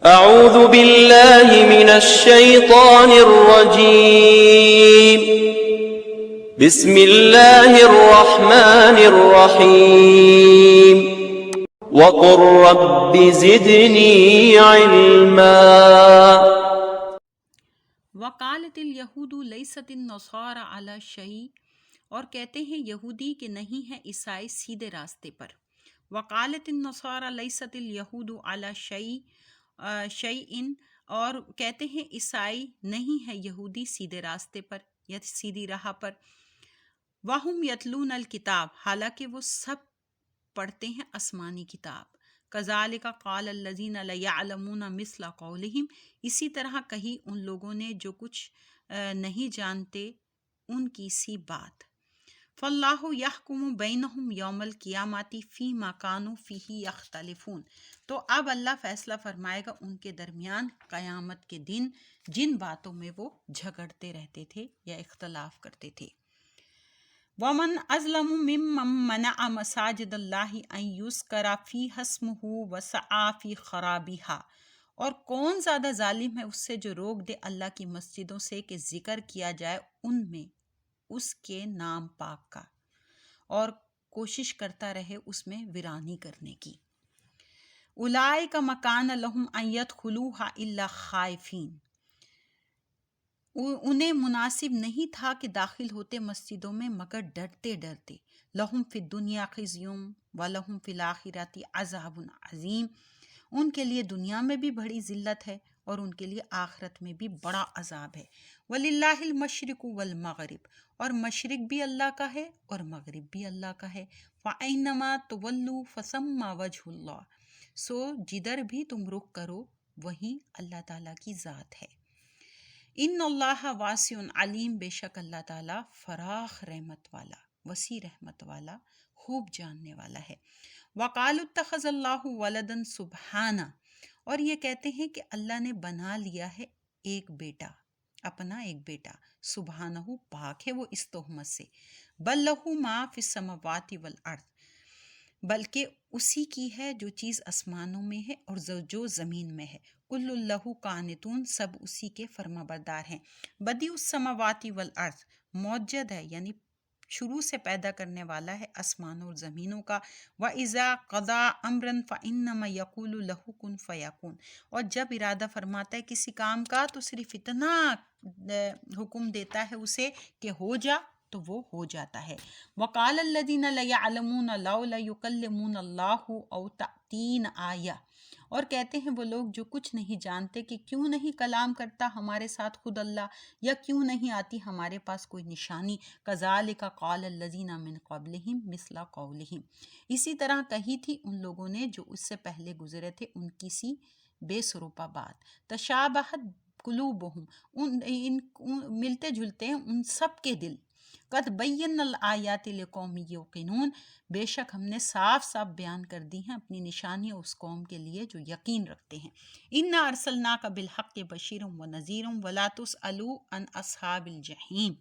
اعوذ باللہ من الشیطان الرجیم بسم اللہ الرحمن الرحیم وقل رب زدنی علما۔ وقالت الیہود لیست النصارى علی شیء، اور کہتے ہیں یہودی کہ نہیں ہے عیسائی سیدھے راستے پر۔ وقالت النصارى لیست الیہود علی شیء، اور کہتے ہیں عیسائی نہیں ہے یہودی سیدھے راستے پر یا سیدھی راہ پر۔ وہم یتلون الکتاب، حالانکہ وہ سب پڑھتے ہیں آسمانی کتاب۔ کذالک قال الذین لا یعلمون مثل قولہم، اسی طرح کہی ان لوگوں نے جو کچھ نہیں جانتے ان کی سی بات۔ فاللہ یحکم بینہم یوم القیامۃ فیما کانوا فیہ یختلفون، تو اب اللہ فیصلہ فرمائے گا ان کے درمیان قیامت کے دن جن باتوں میں وہ جھگڑتے رہتے تھے یا اختلاف کرتے تھے۔ ومن اظلم ممن منع مساجد اللہ ان یذکر فیہا اسمہ وسعی فی خرابہا، اور کون زیادہ ظالم ہے اس سے جو روک دے اللہ کی مسجدوں سے کہ ذکر کیا جائے ان میں اس کے نام پاک کا، اور کوشش کرتا رہے اس میں ویرانی کرنے کی۔ اولئک مکان لہم ان یدخلوہا الا خائفین، انہیں مناسب نہیں تھا کہ داخل ہوتے مسجدوں میں مگر ڈرتے ڈرتے۔ لہم فی الدنیا خزی ولہم فی الآخرۃ عذاب عظیم، ان کے لیے دنیا میں بھی بڑی ذلت ہے اور ان کے لیے آخرت میں بھی بڑا عذاب ہے۔ وَلِلَّهِ الْمَشْرِقُ وَالْمَغْرِبُ، اور مشرق بھی اللہ کا ہے اور مغرب بھی اللہ کا ہے۔ فَأَيْنَمَا تُوَلُّوا فَثَمَّ وَجْهُ اللَّهِ، سو جدھر بھی تم رخ کرو وہیں اللہ تعالیٰ کی ذات ہے۔ ان اللہ واسع علیم، بے شک اللہ تعالیٰ فراخ رحمت والا، وسیع رحمت والا، خوب جاننے والا ہے۔ وقالوا اتخذ اللہ ولدا سبحانہ، اور یہ کہتے ہیں کہ اللہ نے بنا لیا ہے ایک بیٹا، اپنا ایک بیٹا، سبحانہ پاک ہے وہ اس تہمت سے۔ بل لہ ما فی السماوات والارض، بلکہ اسی کی ہے جو چیز آسمانوں میں ہے اور جو زمین میں ہے۔ کل لہ قانتون، سب اسی کے فرما بردار ہیں۔ بدیع السماوات والارض، موجد ہے یعنی شروع سے پیدا کرنے والا ہے آسمانوں اور زمینوں کا۔ وَإِذَا قَضَىٰ أَمْرًا فَإِنَّمَا يَقُولُ لَهُ كُن فَيَكُونُ، اور جب ارادہ فرماتا ہے کسی کام کا تو صرف اتنا حکم دیتا ہے اسے کہ ہو جا تو وہ ہو جاتا ہے۔ وَقَالَ الَّذِينَ لَا يَعْلَمُونَ لَوْلَا يُكَلِّمُونَ اللَّهُ أَوْ تَأْتِينَا آیَةٌ، اور کہتے ہیں وہ لوگ جو کچھ نہیں جانتے کہ کیوں نہیں کلام کرتا ہمارے ساتھ خود اللہ، یا کیوں نہیں آتی ہمارے پاس کوئی نشانی۔ کذالک قال الذین من قبلہم مثل قولہم، اسی طرح کہی تھی ان لوگوں نے جو اس سے پہلے گزرے تھے ان کی سی بے سروپا بات۔ تشابہت قلوبہم، ملتے جلتے ہیں ان سب کے دل۔ قد بینا الآیات لقوم یوقنون، بے شک ہم نے صاف صاف بیان کر دی ہیں اپنی نشانیاں اس قوم کے لیے جو یقین رکھتے ہیں۔ انا ارسلناک بالحق بشیرا ونذیرا ولا تسأل عن اصحاب الجحیم،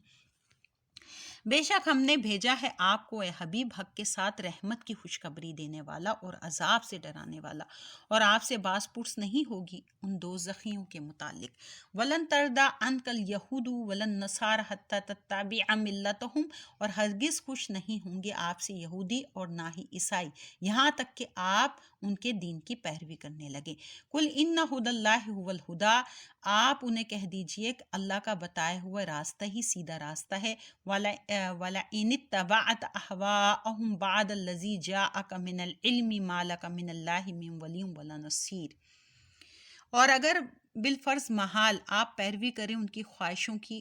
بے شک ہم نے بھیجا ہے آپ کو اے حبیب حق کے ساتھ رحمت کی خوشخبری دینے والا اور عذاب سے ڈرانے والا، اور آپ سے باز پرس نہیں ہوگی ان دوزخیوں کے متعلق۔ ولن ترضی عنک الیہود ولا النصارى حتی تتبع ملتہم، اور ہرگز خوش نہیں ہوں گے آپ سے یہودی اور نہ ہی عیسائی یہاں تک کہ آپ ان کے دین کی پیروی کرنے لگے۔ قل ان ھدی اللہ ھو الھدی، آپ انہیں کہہ دیجئے کہ اللہ کا بتایا ہوا راستہ ہی سیدھا راستہ ہے۔ وَلَئِنِ اتَّبَعْتَ أَهْوَاءَهُمْ بَعْدَ الَّذِي جَاءَكَ مِنَ الْعِلْمِ مَا لَكَ مِنَ اللَّهِ مِنْ وَلِيٍّ وَلَا نَصِيرٍ، اور اگر بالفرض محال آپ پیروی کریں ان کی خواہشوں کی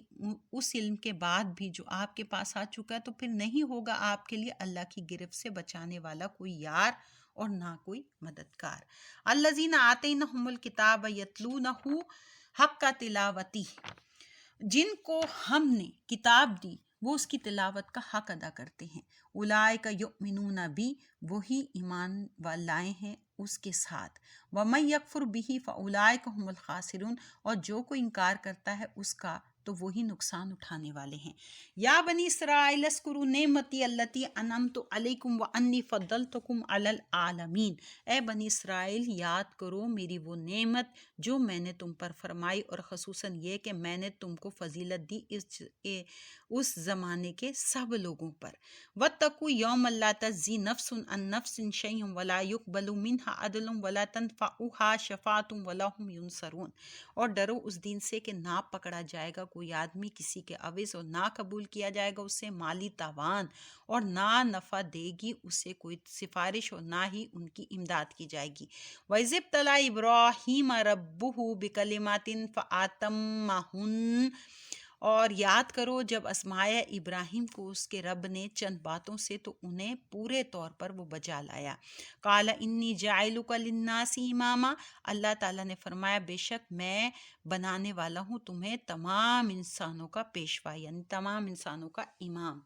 اس علم کے بعد بھی جو آپ کے پاس آ چکا ہے، تو پھر نہیں ہوگا آپ کے لیے اللہ کی گرفت سے بچانے والا کوئی یار اور نہ کوئی مددگار۔ الذین آتیناہم الکتاب یتلونہ حق تلاوتہ، جن کو ہم نے کتاب دی وہ اس کی تلاوت کا حق ادا کرتے ہیں۔ اولئک یؤمنون بہ، وہی ایمان لائے ہیں اس کے ساتھ۔ ومن یکفر بہ فاولئک ھم الخاسرون، اور جو کوئی انکار کرتا ہے اس کا تو وہی نقصان اٹھانے والے ہیں۔ یا بنی اسرائیل اذکروا نعمتی التی انعمت علیکم وانی فضلتکم علی العالمین، اے بنی اسرائیل یاد کرو میری وہ نعمت جو میں نے تم پر فرمائی، اور خصوصاً یہ کہ میں نے تم کو فضیلت دی اس زمانے کے سب لوگوں پر۔ واتقوا یوما لا تجزی نفس عن نفس شیئا ولا یقبل منها عدل ولا تنفعها شفاعۃ ولا هم ینصرون، اور ڈرو اس دن سے کہ نہ پکڑا جائے گا کوئی آدمی کسی کے عوض، اور نہ قبول کیا جائے گا اس سے مالی تاوان، اور نہ نفع دے گی اسے کوئی سفارش، اور نہ ہی ان کی امداد کی جائے گی۔ وَإِذِ ابْتَلَىٰ إِبْرَاهِيمَ رَبُّهُ بِكَلِمَاتٍ فَأَتَمَّهُنَّ، اور یاد کرو جب آزمایا ابراہیم کو اس کے رب نے چند باتوں سے تو انہیں پورے طور پر وہ بجا لایا۔ قال انی جاعلک للناس اماما، اللہ تعالیٰ نے فرمایا بے شک میں بنانے والا ہوں تمہیں تمام انسانوں کا پیشوا، یعنی تمام انسانوں کا امام۔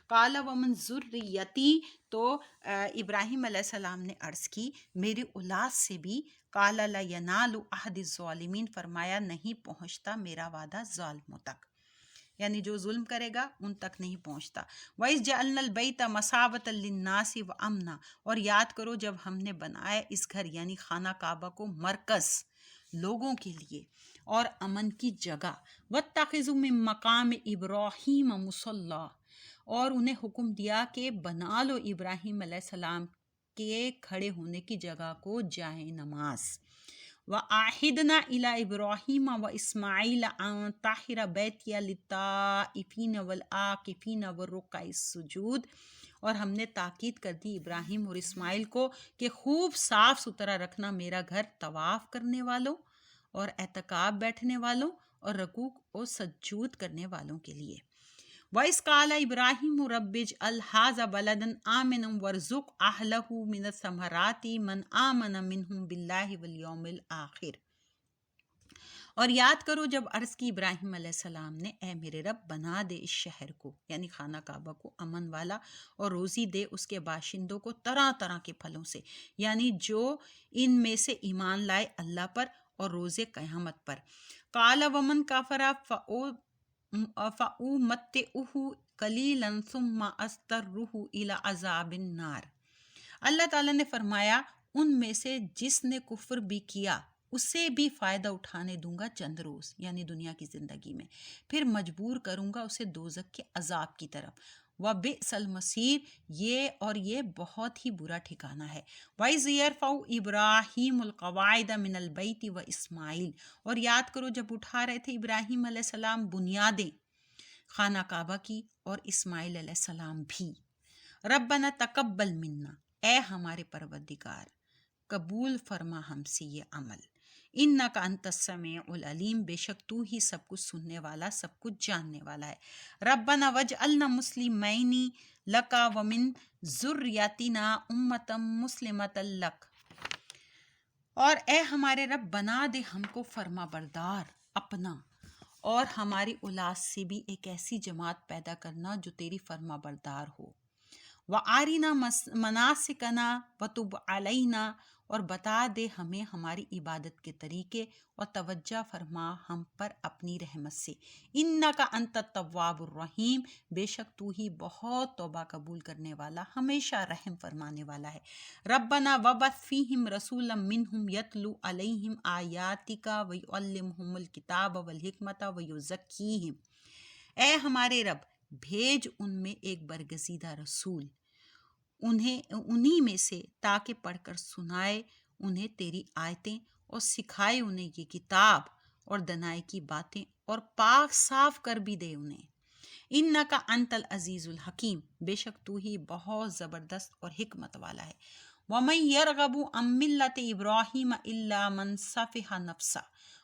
قال ومن ذریتی، تو ابراہیم علیہ السلام نے عرض کی میری اولاد سے بھی۔ قال لا ینال عہد الظالمین، فرمایا نہیں پہنچتا میرا وعدہ ظالموں تک، یعنی جو ظلم کرے گا ان تک نہیں پہنچتا۔ وَإِذْ جَعَلْنَا الْبَيْتَ مَثَابَةً لِلنَّاسِ وَأَمْنًا، اور یاد کرو جب ہم نے بنایا اس گھر یعنی خانہ کعبہ کو مرکز لوگوں کے لیے اور امن کی جگہ۔ وَاتَّخِذُوا مِن مَّقَامِ إِبْرَاهِيمَ مُصَلًّى، اور انہیں حکم دیا کہ بنا لو ابراہیم علیہ السلام کے کھڑے ہونے کی جگہ کو جائے نماز۔ وَأَعِدْنَا إِلَىٰ إِبْرَاهِيمَ وَإِسْمَاعِيلَ أَن طَهِّرَ بَيْتِيَ لِلطَّائِفِينَ وَالْعَاكِفِينَ وَالرُّكَّعِ السُّجُودِ، اور ہم نے تاکید کر دی ابراہیم اور اسماعیل کو کہ خوب صاف ستھرا رکھنا میرا گھر طواف کرنے والوں اور اعتکاف بیٹھنے والوں اور رکوع اور سجود کرنے والوں کے لیے۔ وَإِذْ قَالَ إِبْرَاهِيمُ رَبِّ اجْعَلْ هَٰذَا بَلَدًا آمِنًا وَارْزُقْ أَهْلَهُ مِنَ الثَّمَرَاتِ مَنْ آمَنَ مِنْهُم بِاللَّهِ وَالْيَوْمِ الْآخِرِ، اور یاد کرو جب عرض کی ابراہیم علیہ السلام نے اے میرے رب بنا دے اس شہر کو یعنی خانہ کعبہ کو امن والا، اور روزی دے اس کے باشندوں کو طرح طرح کے پھلوں سے، یعنی جو ان میں سے ایمان لائے اللہ پر اور روز قیامت پر۔ قال ومن کفر فأمتعه قلیلا ثم اضطرہ الی عذاب النار، اللہ تعالیٰ نے فرمایا ان میں سے جس نے کفر بھی کیا اسے بھی فائدہ اٹھانے دوں گا چند روز یعنی دنیا کی زندگی میں، پھر مجبور کروں گا اسے دوزخ کے عذاب کی طرف۔ وَبِئْسَ الْمَصِيرُ، یہ بہت ہی برا ٹھکانہ ہے۔ وَإِذْ يَرْفَعُ إِبْرَاهِيمُ الْقَوَاعِدَ مِنَ الْبَيْتِ وَإِسْمَاعِيلُ، اور یاد کرو جب اٹھا رہے تھے ابراہیم علیہ السلام بنیادیں خانہ کعبہ کی اور اسماعیل علیہ السلام بھی۔ ربنا تقبل منا، اے ہمارے پروردگار قبول فرما ہم سے یہ عمل، انک انت السمیع العلیم، بے شک تو ہی سب کچھ سننے والا سب کچھ جاننے والا ہے۔ ربنا وجعلنا مسلمین لک ومن ذریتنا امۃ مسلمۃ لک، اور اے ہمارے رب بنا دے ہم کو فرما بردار اپنا، اور ہماری اولاد سے بھی ایک ایسی جماعت پیدا کرنا جو تیری فرما بردار ہو۔ وَأَرِنَا مَنَاسِكَنَا وَتُبْ عَلَيْنَا، اور بتا دے ہمیں ہماری عبادت کے طریقے اور توجہ فرما ہم پر اپنی رحمت سے۔ اِنَّكَ أَنْتَ التَّوَّابُ الرَّحِيمُ، بے شک تو ہی بہت توبہ قبول کرنے والا ہمیشہ رحم فرمانے والا ہے۔ ربنا وَبَعِثْ فِيهِمْ رَسُولًا مِّنْهُمْ يَتْلُو عَلَيْهِمْ آيَاتِكَ وَيُعَلِّمُهُمُ الْكِتَابَ وَالْحِكْمَةَ وَيُزَكِّيهِمْ، اے ہمارے رب بھیج ان میں ایک برگزیدہ رسول انہی میں سے تاکہ پڑھ کر سنائے انہیں تیری آیتیں اور سکھائے انہیں یہ کتاب اور دنائی کی باتیں اور پاک صاف کر بھی دے انہیں۔ انک انت العزیز الحکیم، بے شک تو ہی بہت زبردست اور حکمت والا ہے۔ ومن یرغب عن ملت ابراہیم الا من سفہ نفسہ،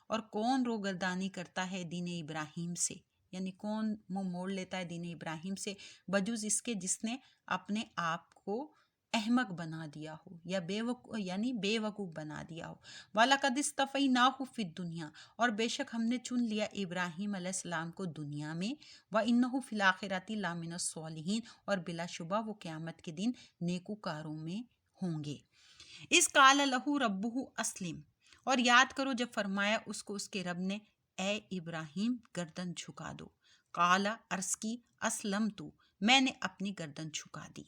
اور کون روگردانی کرتا ہے دین ابراہیم سے، یعنی کون منہ موڑ لیتا ہے دین ابراہیم سے بجز اس کے جس نے اپنے آپ کو احمق بنا دیا ہو یا بے وقوف بنا دیا ہو۔ وَلَقَدِ اصْطَفَيْنَاهُ فِي الدُّنْيَا، اور بے شک ہم نے چن لیا ابراہیم علیہ السلام کو دنیا میں۔ وَإِنَّهُ فِي الْآخِرَةِ لَمِنَ الصَّالِحِينَ، اور بلا شبہ وہ قیامت کے دن نیکوکاروں میں ہوں گے۔ اِذْ قَالَ لَهُ رَبُّهُ أَسْلِمْ، اور یاد کرو جب فرمایا اس کو اس کے رب نے اے ابراہیم گردن جھکا دو۔ قالا عرض کی اسلمت میں نے اپنی گردن جھکا دی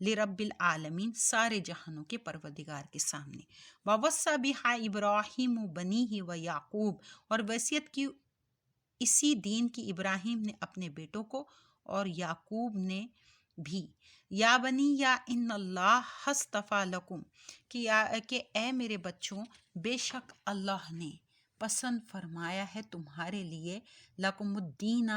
لرب العالمین سارے جہانوں کے پروردگار کے سامنے۔ ووصی بہا ابراہیم بنیہ و یعقوب اور وصیت کی اسی دین کی ابراہیم نے اپنے بیٹوں کو اور یعقوب نے بھی، یا بنی یا ان اللہ اصطفیٰ لکم کہ اے میرے بچوں بے شک اللہ نے پسند فرمایا ہے تمہارے لیے، لکم الدین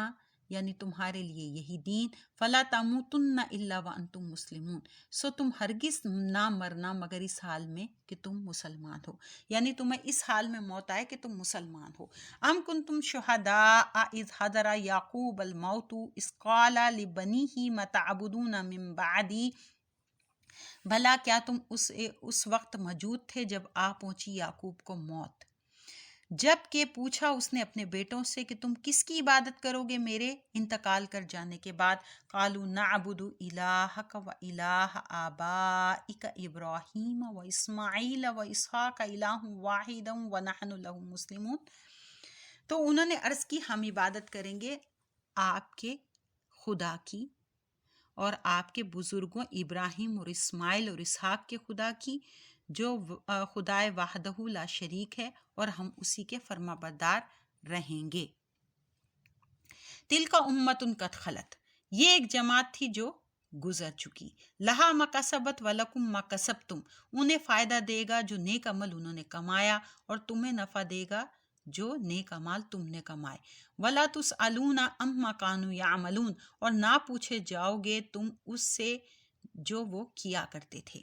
یعنی تمہارے لیے یہی دین، فلا تموتن الا وانتم مسلمون سو تم ہرگز نہ مرنا مگر اس حال میں کہ تم مسلمان ہو، یعنی تمہیں اس حال میں موت آئے کہ تم مسلمان ہو۔ ام کنتم شہداء اذ حضر یعقوب الموت اذ قال لبنیہ ما تعبدون من بعدی، بھلا کیا تم اس وقت موجود تھے جب آ پہنچی یعقوب کو موت، جب کہ پوچھا اس نے اپنے بیٹوں سے کہ تم کس کی عبادت کرو گے میرے انتقال کر جانے کے بعد؟ قالوا نعبد الہک و الہ آبائک ابراہیم و اسماعیل و اسحاق الہ واحدا و نحن لہ مسلمون، تو انہوں نے عرض کی ہم عبادت کریں گے آپ کے خدا کی اور آپ کے بزرگوں ابراہیم اور اسماعیل اور اسحاق کے خدا کی جو خدائے وحدہ لا شریک ہے، اور ہم اسی کے فرما بردار رہیں گے۔ تلک امۃ قد خلت یہ ایک جماعت تھی جو گزر چکی، لہا ما کسبت ولکم ما کسبتم انہیں فائدہ دے گا جو نیک عمل انہوں نے کمایا اور تمہیں نفع دے گا جو نیک عمل تم نے کمائے، ولا تسألون عما کانوا یعملون اور نہ پوچھے جاؤ گے تم اس سے جو وہ کیا کرتے تھے۔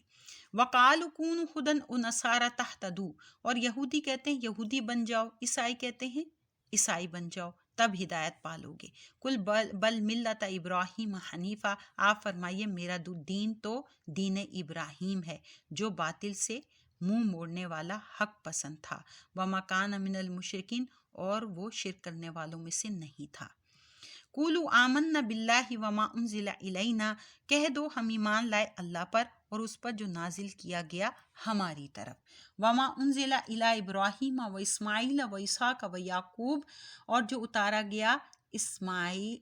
وقالوا کونوا ھدی و نصارى تہتدوا اور یہودی کہتے ہیں یہودی بن جاؤ، عیسائی کہتے ہیں عیسائی بن جاؤ تب ہدایت پالو گے۔ کل بل ملت ابراہیم حنیفہ آپ فرمائیے میرا دین تو دین ابراہیم ہے جو باطل سے منہ موڑنے والا حق پسند تھا، وما کان من المشرکین اور وہ شرک کرنے والوں میں سے نہیں تھا۔ قولوا آمنا باللہ وما انزل الینا کہہ دو ہم ایمان لائے اللہ پر اور اس پر جو نازل کیا گیا ہماری طرف، وما انزل الی ابراہیم و اسماعیل و اسحاق و یعقوب اور جو اتارا گیا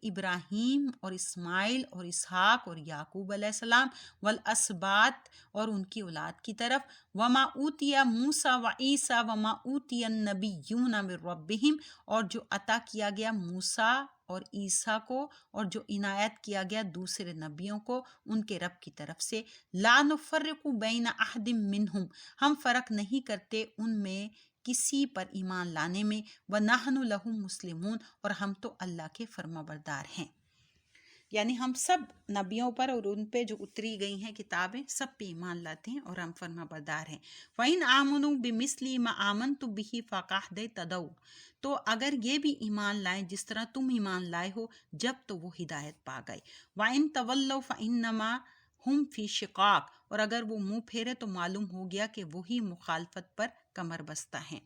ابراہیم اور اسماعیل اور اسحاق اور یعقوب علیہ السلام والاسباط اور ان کی اولاد کی طرف، وما اوتی موسیٰ و عیسیٰ وما اوتی النبیون من ربہم اور جو عطا کیا گیا موسیٰ اور عیسیٰ کو اور جو عنایت کیا گیا دوسرے نبیوں کو ان کے رب کی طرف سے، لا نفرق بین احد منہم ہم فرق نہیں کرتے ان میں کسی پر ایمان لانے میں، وَنَحْنُ لَهُ مسلمون اور ہم تو اللہ کے فرما بردار ہیں، یعنی ہم سب نبیوں پر اور ان پہ جو اتری گئی ہیں کتابیں سب پہ ایمان لاتے ہیں اور ہم فرما بردار ہیں۔ وَإِنْ آمَنُوا بِمِثْلِ مَا آمَنْتُ بِهِ فَقَدْ اهْتَدَوْا تو اگر یہ بھی ایمان لائیں جس طرح تم ایمان لائے ہو جب تو وہ ہدایت پا گئے۔ وَإِنْ تَوَلَّوْا فَإِنَّمَا ہم فی شقاق اور اگر وہ منہ پھیرے تو معلوم ہو گیا کہ وہی مخالفت پر کمر بستہ ہیں۔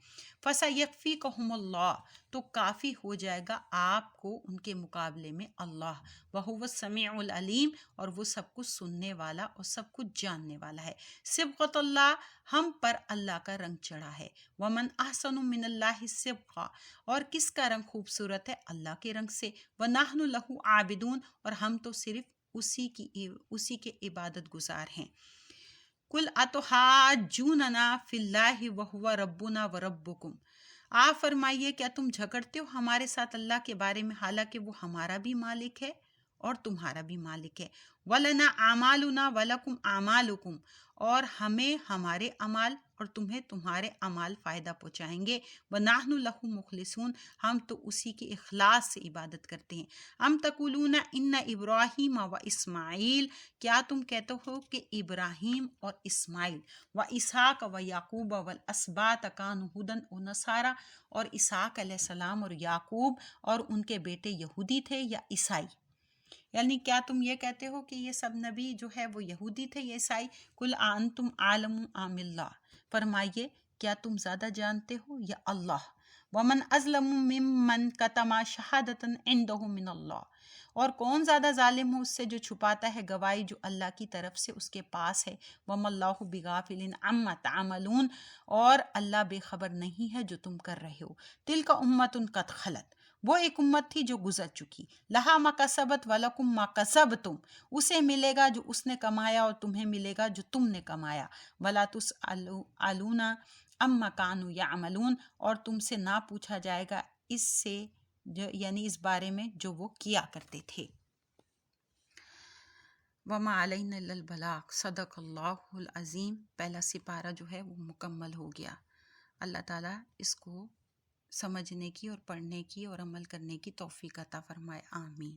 فَسَيَكْفِيكَهُمُ اللَّهُ تو کافی ہو جائے گا آپ کو ان کے مقابلے میں اللہ، وَهُوَ السَّمِيعُ الْعَلِيمُ اور وہ سب کچھ سننے والا اور سب کچھ جاننے والا ہے۔ صبغۃ اللہ ہم پر اللہ کا رنگ چڑھا ہے، وَمَنْ أَحْسَنُ مِنَ اللَّهِ صِبْغًا اور کس کا رنگ خوبصورت ہے اللہ کے رنگ سے، وَنَحْنُ لَهُ عَابِدُونَ اور ہم تو صرف اسی کے عبادت گزار ہیں۔ قُلْ أَتُحَاجُّونَنَا فِي اللَّهِ وَهُوَ رَبُّنَا وَرَبُّكُمْ آپ فرمائیے کیا تم جھگڑتے ہو ہمارے ساتھ اللہ کے بارے میں حالانکہ وہ ہمارا بھی مالک ہے اور تمہارا بھی مالک ہے۔ وَلَنَا أَعْمَالُنَا وَلَكُمْ أَعْمَالُكُمْ اور ہمیں ہمارے اعمال اور تمہیں تمہارے اعمال فائدہ پہنچائیں گے۔ وَنَحْنُ لَهُ مُخْلِصُونَ ہم تو اسی کے اخلاص سے عبادت کرتے ہیں۔ ام تقولون ان ابراہیم و اسماعیل کیا تم کہتے ہو کہ ابراہیم اور اسماعیل و اسحاق و یعقوب والاسباط کانوا ھدی و نصارى اور اسحاق علیہ السلام اور یعقوب اور ان کے بیٹے یہودی تھے یا عیسائی، یعنی کیا تم یہ کہتے ہو کہ یہ سب نبی جو ہے وہ یہودی تھے یا عیسائی؟ قل انتم عالم ام اللہ فرمائیے کیا تم زیادہ جانتے ہو یا اللہ؟ ومن ازلم ممن کتم شہادۃ عنده من اللہ، اور کون زیادہ ظالم ہو اس سے جو چھپاتا ہے گواہی جو اللہ کی طرف سے اس کے پاس ہے۔ وما اللہ بغافل عما تعملون، اور اللہ بے خبر نہیں ہے جو تم کر رہے ہو۔ تلک امۃ قد خلت، وہ ایک امت تھی جو گزر چکی، لہا ما کسبت ولکم ما کسبتم، اسے ملے گا جو اس نے کمایا اور تمہیں ملے گا جو تم نے کمایا۔ ولا تسألون عما كانوا يعملون، اور تم سے نہ پوچھا جائے گا اس سے یعنی اس بارے میں جو وہ کیا کرتے تھے۔ وما علینا الا البلاغ، صدق اللہ العظیم۔ پہلا سپارہ جو ہے وہ مکمل ہو گیا۔ اللہ تعالیٰ اس کو سمجھنے کی اور پڑھنے کی اور عمل کرنے کی توفیق عطا فرمائے، آمین۔